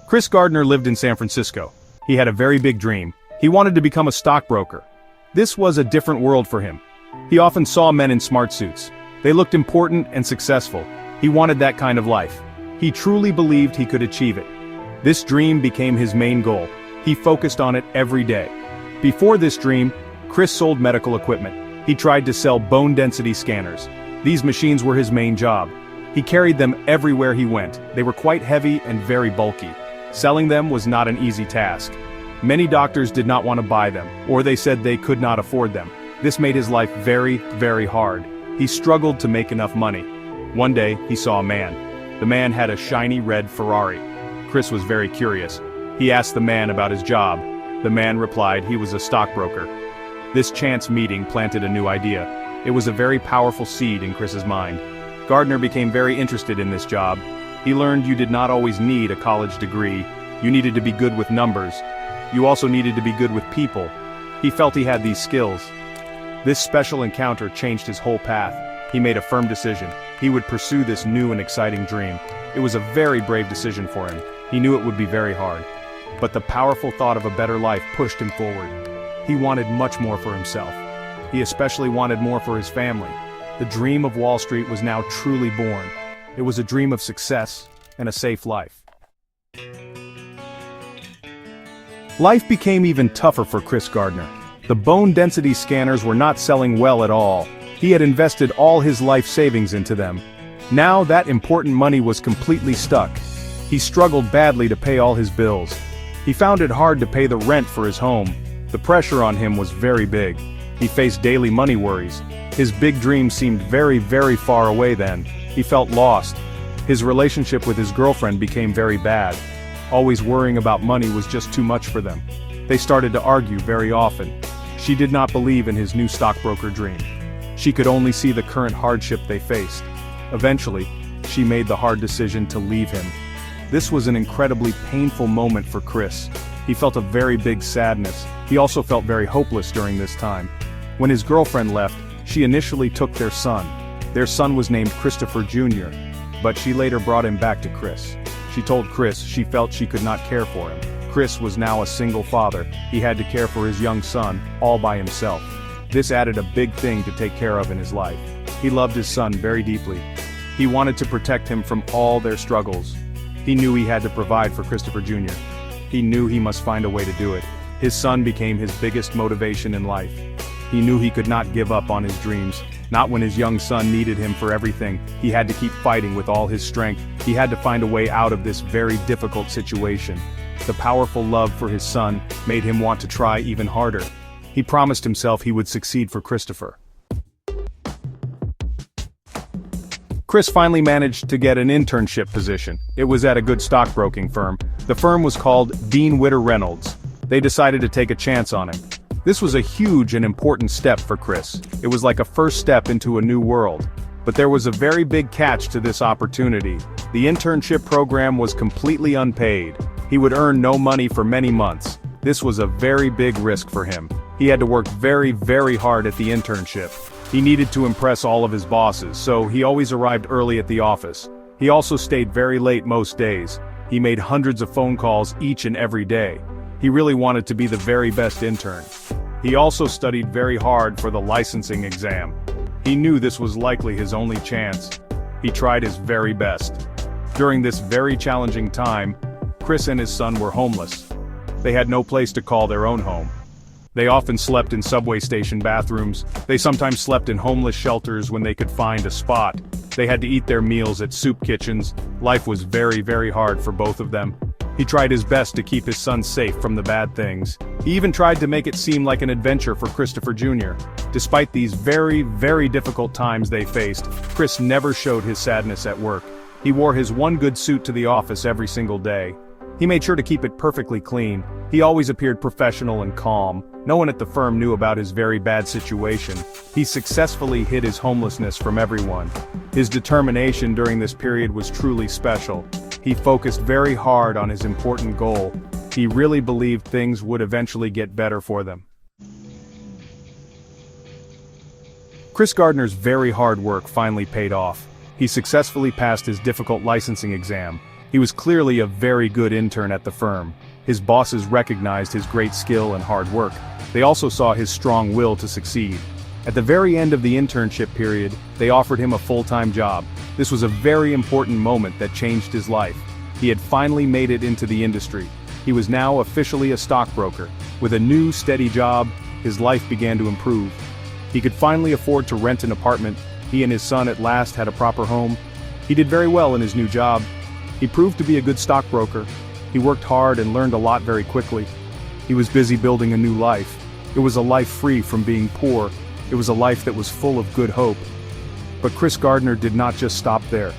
Chris Gardner lived in San Francisco. He had a very big dream. He wanted to become a stockbroker. This was a different world for him. He often saw men in smart suits. They looked important and successful. He wanted that kind of life. He truly believed he could achieve it. This dream became his main goal. He focused on it every day. Before this dream, Chris sold medical equipment. He tried to sell bone density scanners. These machines were his main job. He carried them everywhere he went. They were quite heavy and very bulky. Selling them was not an easy task. Many doctors did not want to buy them, or they said they could not afford them. This made his life very, very hard. He struggled to make enough money. One day, he saw a man. The man had a shiny red Ferrari. Chris was very curious. He asked the man about his job. The man replied he was a stockbroker. This chance meeting planted a new idea. It was a very powerful seed in Chris's mind. Gardner became very interested in this job. He learned you did not always need a college degree. You needed to be good with numbers. You also needed to be good with people. He felt he had these skills. This special encounter changed his whole path. He made a firm decision. He would pursue this new and exciting dream. It was a very brave decision for him. He knew it would be very hard. But the powerful thought of a better life pushed him forward. He wanted much more for himself. He especially wanted more for his family. The dream of Wall Street was now truly born. It was a dream of success and a safe life. Life became even tougher for Chris Gardner. The bone density scanners were not selling well at all. He had invested all his life savings into them. Now that important money was completely stuck. He struggled badly to pay all his bills. He found it hard to pay the rent for his home. The pressure on him was very big. He faced daily money worries. His big dream seemed very, very far away then. He felt lost. His relationship with his girlfriend became very bad. Always worrying about money was just too much for them. They started to argue very often. She did not believe in his new stockbroker dream. She could only see the current hardship they faced. Eventually, she made the hard decision to leave him. This was an incredibly painful moment for Chris. He felt a very big sadness. He also felt very hopeless during this time. When his girlfriend left, she initially took their son. Their son was named Christopher Jr., but she later brought him back to Chris. She told Chris she felt she could not care for him. Chris was now a single father. He had to care for his young son, all by himself. This added a big thing to take care of in his life. He loved his son very deeply. He wanted to protect him from all their struggles. He knew he had to provide for Christopher Jr. He knew he must find a way to do it. His son became his biggest motivation in life. He knew he could not give up on his dreams, not when his young son needed him for everything. He had to keep fighting with all his strength. He had to find a way out of this very difficult situation. The powerful love for his son made him want to try even harder. He promised himself he would succeed for Christopher. Chris finally managed to get an internship position. It was at a good stockbroking firm. The firm was called Dean Witter Reynolds. They decided to take a chance on him. This was a huge and important step for Chris. It was like a first step into a new world. But there was a very big catch to this opportunity. The internship program was completely unpaid. He would earn no money for many months. This was a very big risk for him. He had to work very, very hard at the internship. He needed to impress all of his bosses, so he always arrived early at the office. He also stayed very late most days. He made hundreds of phone calls each and every day. He really wanted to be the very best intern. He also studied very hard for the licensing exam. He knew this was likely his only chance. He tried his very best. During this very challenging time, Chris and his son were homeless. They had no place to call their own home. They often slept in subway station bathrooms. They sometimes slept in homeless shelters when they could find a spot. They had to eat their meals at soup kitchens. Life was very, very hard for both of them. He tried his best to keep his son safe from the bad things. He even tried to make it seem like an adventure for Christopher Jr. Despite these very, very difficult times they faced, Chris never showed his sadness at work. He wore his one good suit to the office every single day. He made sure to keep it perfectly clean. He always appeared professional and calm. No one at the firm knew about his very bad situation. He successfully hid his homelessness from everyone. His determination during this period was truly special. He focused very hard on his important goal. He really believed things would eventually get better for them. Chris Gardner's very hard work finally paid off. He successfully passed his difficult licensing exam. He was clearly a very good intern at the firm. His bosses recognized his great skill and hard work. They also saw his strong will to succeed. At the very end of the internship period, they offered him a full-time job. This was a very important moment that changed his life. He had finally made it into the industry. He was now officially a stockbroker. With a new, steady job, his life began to improve. He could finally afford to rent an apartment. He and his son at last had a proper home. He did very well in his new job. He proved to be a good stockbroker. He worked hard and learned a lot very quickly. He was busy building a new life. It was a life free from being poor. It was a life that was full of good hope. But Chris Gardner did not just stop there.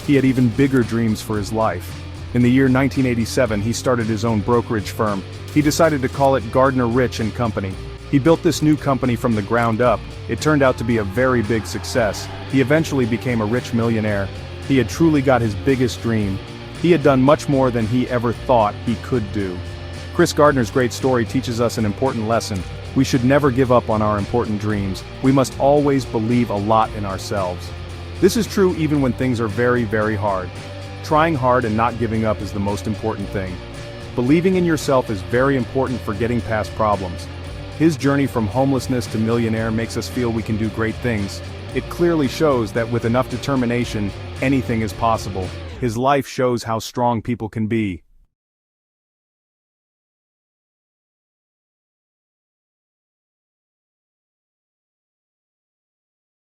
He had even bigger dreams for his life. In the year 1987, he started his own brokerage firm. He decided to call it Gardner Rich & Company. He built this new company from the ground up. It turned out to be a very big success. He eventually became a rich millionaire. He had truly got his biggest dream. He had done much more than he ever thought he could do. Chris Gardner's great story teaches us an important lesson. We should never give up on our important dreams. We must always believe a lot in ourselves. This is true even when things are very, very hard. Trying hard and not giving up is the most important thing. Believing in yourself is very important for getting past problems. His journey from homelessness to millionaire makes us feel we can do great things. It clearly shows that with enough determination, anything is possible. His life shows how strong people can be.